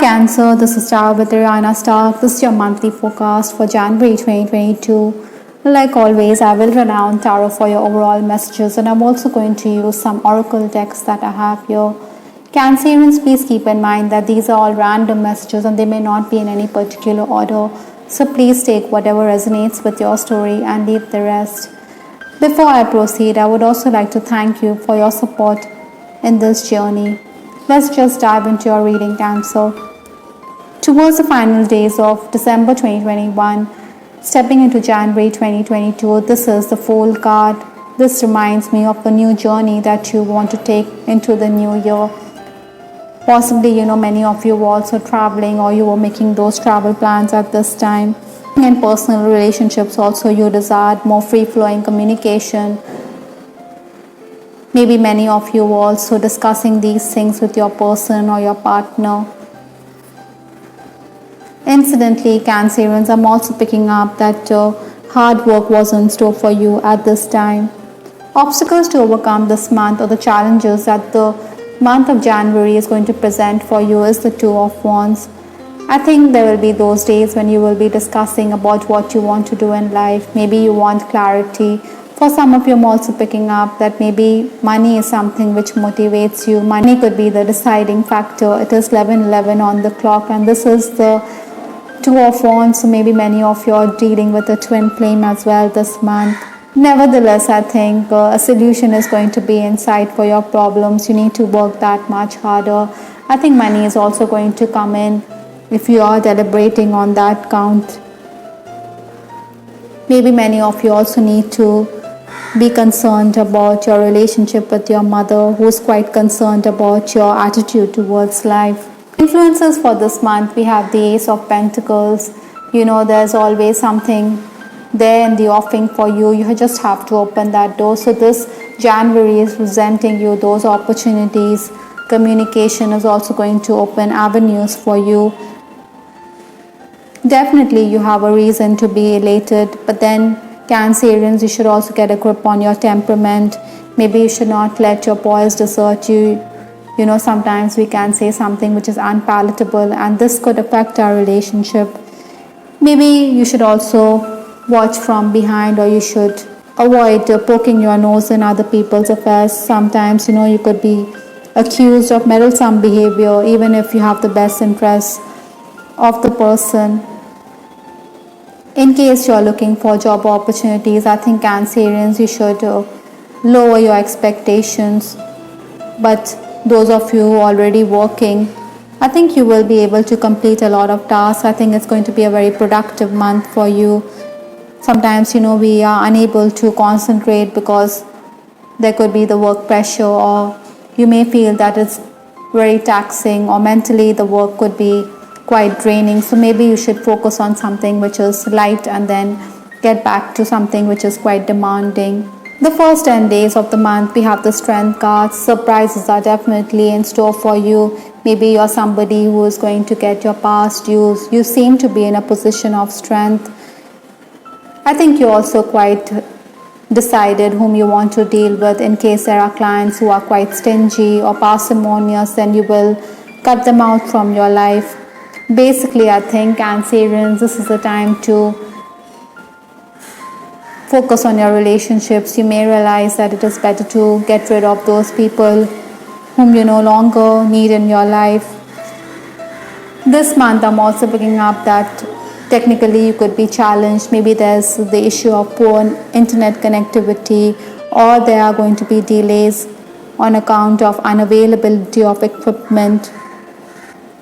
Cancer, this is Tarot with Ariana Stark. This is your monthly forecast for January 2022. Like always, I will run down tarot for your overall messages, and I'm also going to use some oracle decks that I have here. Cancerians, please keep in mind that these are all random messages and they may not be in any particular order. So please take whatever resonates with your story and leave the rest. Before I proceed, I would also like to thank you for your support in this journey. Let's just dive into your reading, Cancer. Towards the final days of December 2021, stepping into January 2022, this is the Fool card. This reminds me of the new journey that you want to take into the new year. Possibly, many of you were also traveling or you were making those travel plans at this time. In personal relationships also, you desired more free-flowing communication. Maybe many of you were also discussing these things with your person or your partner. Incidentally, Cancerians, I'm also picking up that hard work was in store for you at this time. Obstacles to overcome this month or the challenges that the month of January is going to present for you is the Two of Wands. I think there will be those days when you will be discussing about what you want to do in life. Maybe you want clarity. For some of you, I'm also picking up that maybe money is something which motivates you. Money could be the deciding factor. It is 11:11 on the clock, and this is the Two of Wands, so maybe many of you are dealing with a twin flame as well this month. Nevertheless, I think a solution is going to be in sight for your problems. You need to work that much harder. I think money is also going to come in if you are deliberating on that count. Maybe many of you also need to be concerned about your relationship with your mother, who is quite concerned about your attitude towards life. Influences for this month, we have the Ace of Pentacles. There's always something there in the offing for you. You just have to open that door. So this January is presenting you those opportunities. Communication is also going to open avenues for you. Definitely you have a reason to be elated, but then Cancerians, you should also get a grip on your temperament. Maybe you should not let your poise desert you. Sometimes we can say something which is unpalatable, and this could affect our relationship. Maybe you should also watch from behind, or you should avoid poking your nose in other people's affairs. Sometimes, you could be accused of meddlesome behavior, even if you have the best interests of the person. In case you're looking for job opportunities, I think Cancerians, you should lower your expectations. But those of you who are already working, I think you will be able to complete a lot of tasks. I think it's going to be a very productive month for you. Sometimes, we are unable to concentrate because there could be the work pressure, or you may feel that it's very taxing, or mentally the work could be quite draining. So maybe you should focus on something which is light and then get back to something which is quite demanding. The first 10 days of the month, we have the Strength cards. Surprises are definitely in store for you. Maybe you're somebody who is going to get your past dues. You seem to be in a position of strength. I think you're also quite decided whom you want to deal with. In case there are clients who are quite stingy or parsimonious, then you will cut them out from your life. Basically, I think Cancerians, this is the time to focus on your relationships. You may realize that it is better to get rid of those people whom you no longer need in your life. This month, I'm also picking up that technically you could be challenged. Maybe there's the issue of poor internet connectivity, or there are going to be delays on account of unavailability of equipment.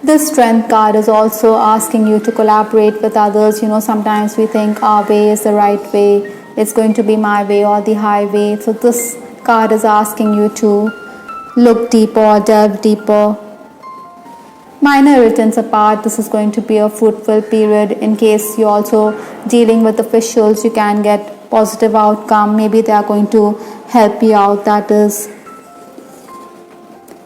This Strength card is also asking you to collaborate with others. Sometimes we think our way is the right way. It's going to be my way or the highway. So this card is asking you to look deeper or delve deeper. Minor irritants apart, this is going to be a fruitful period. In case you're also dealing with officials, you can get positive outcome. Maybe they are going to help you out, that is.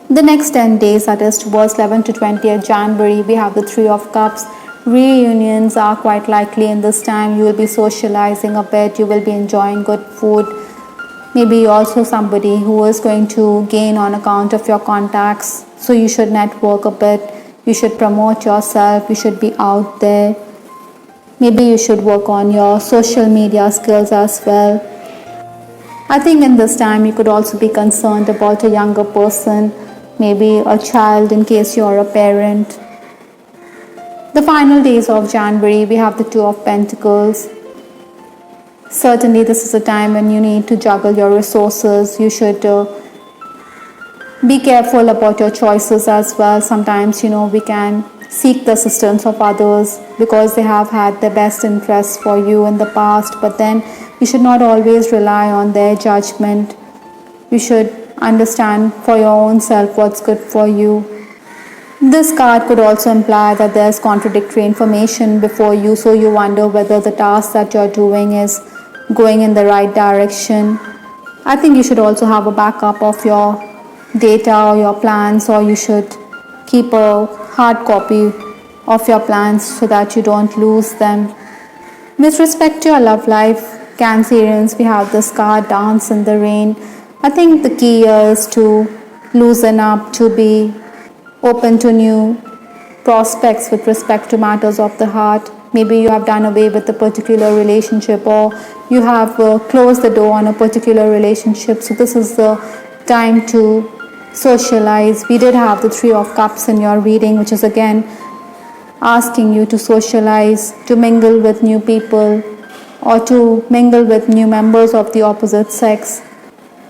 The next 10 days, that is towards 11th to 20th January, we have the Three of Cups. Reunions are quite likely in this time. You will be socializing a bit. You will be enjoying good food. Maybe you're also somebody who is going to gain on account of your contacts. So you should network a bit. You should promote yourself. You should be out there. Maybe you should work on your social media skills as well. I think in this time you could also be concerned about a younger person, maybe a child in case you're a parent. The final days of January, we have the Two of Pentacles. Certainly this is a time when you need to juggle your resources. You should be careful about your choices as well. Sometimes, we can seek the assistance of others because they have had their best interests for you in the past, but then you should not always rely on their judgment. You should understand for your own self what's good for you. This card could also imply that there's contradictory information before you, so you wonder whether the task that you're doing is going in the right direction. I think you should also have a backup of your data or your plans, or you should keep a hard copy of your plans so that you don't lose them. With respect to your love life, Cancerians, we have this card, Dance in the Rain. I think the key here is to loosen up, to be open to new prospects with respect to matters of the heart. Maybe you have done away with a particular relationship, or you have closed the door on a particular relationship. So this is the time to socialize. We did have the Three of Cups in your reading, which is again asking you to socialize, to mingle with new people, or to mingle with new members of the opposite sex.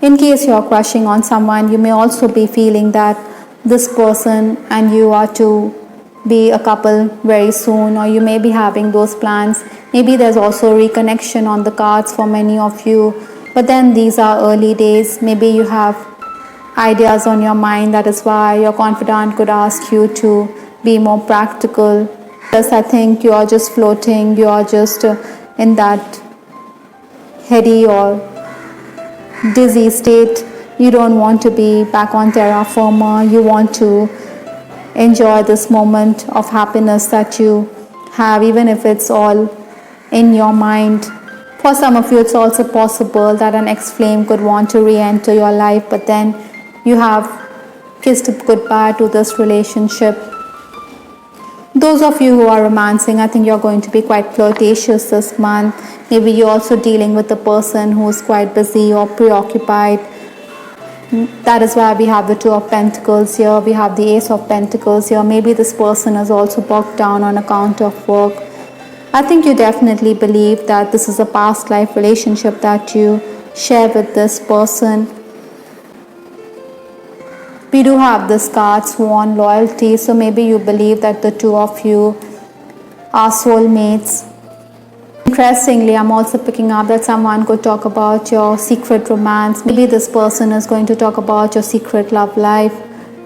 In case you're crushing on someone, you may also be feeling that this person and you are to be a couple very soon, or you may be having those plans. Maybe there's also reconnection on the cards for many of you, but then these are early days. Maybe you have ideas on your mind. That is why your confidant could ask you to be more practical. Yes, I think you are just floating, you are just in that heady or dizzy state. You don't want to be back on terra firma. You want to enjoy this moment of happiness that you have, even if it's all in your mind. For some of you, it's also possible that an ex-flame could want to re-enter your life, but then you have kissed goodbye to this relationship. Those of you who are romancing, I think you're going to be quite flirtatious this month. Maybe you're also dealing with a person who's quite busy or preoccupied. That is why we have the Two of Pentacles here. We have the Ace of Pentacles here. Maybe this person is also bogged down on account of work. I think you definitely believe that this is a past life relationship that you share with this person. We do have this card, Swan, Loyalty. So maybe you believe that the two of you are soulmates. Interestingly, I'm also picking up that someone could talk about your secret romance. Maybe this person is going to talk about your secret love life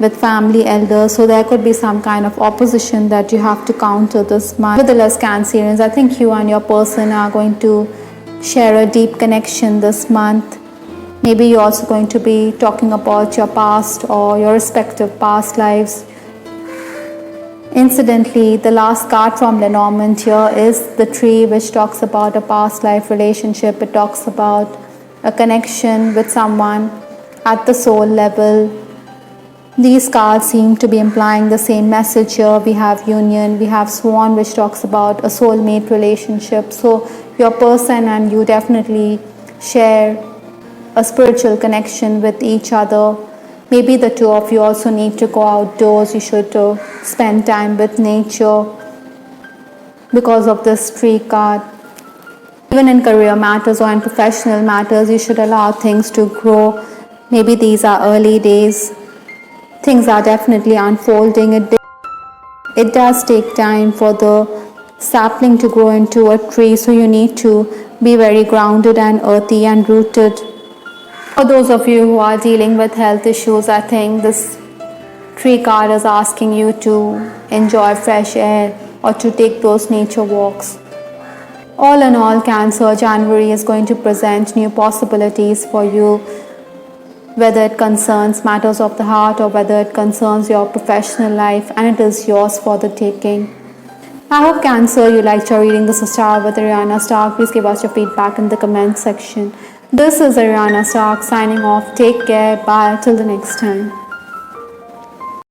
with family elders. So there could be some kind of opposition that you have to counter this month. Nevertheless, Cancerians, I think you and your person are going to share a deep connection this month. Maybe you're also going to be talking about your past or your respective past lives. Incidentally, the last card from Lenormand here is the tree, which talks about a past life relationship. It talks about a connection with someone at the soul level. These cards seem to be implying the same message here. We have union, we have Swan, which talks about a soulmate relationship. So your person and you definitely share a spiritual connection with each other. Maybe the two of you also need to go outdoors. You should spend time with nature because of this tree card. Even in career matters or in professional matters, you should allow things to grow. Maybe these are early days. Things are definitely unfolding. It does take time for the sapling to grow into a tree, so you need to be very grounded and earthy and rooted. For those of you who are dealing with health issues, I think this tree card is asking you to enjoy fresh air or to take those nature walks. All in all, Cancer, January is going to present new possibilities for you, whether it concerns matters of the heart or whether it concerns your professional life, and it is yours for the taking. I hope, Cancer, you liked your reading. This is Star with Ariana Stark. Please give us your feedback in the comment section. This is Ariana Stark signing off. Take care. Bye. Till the next time.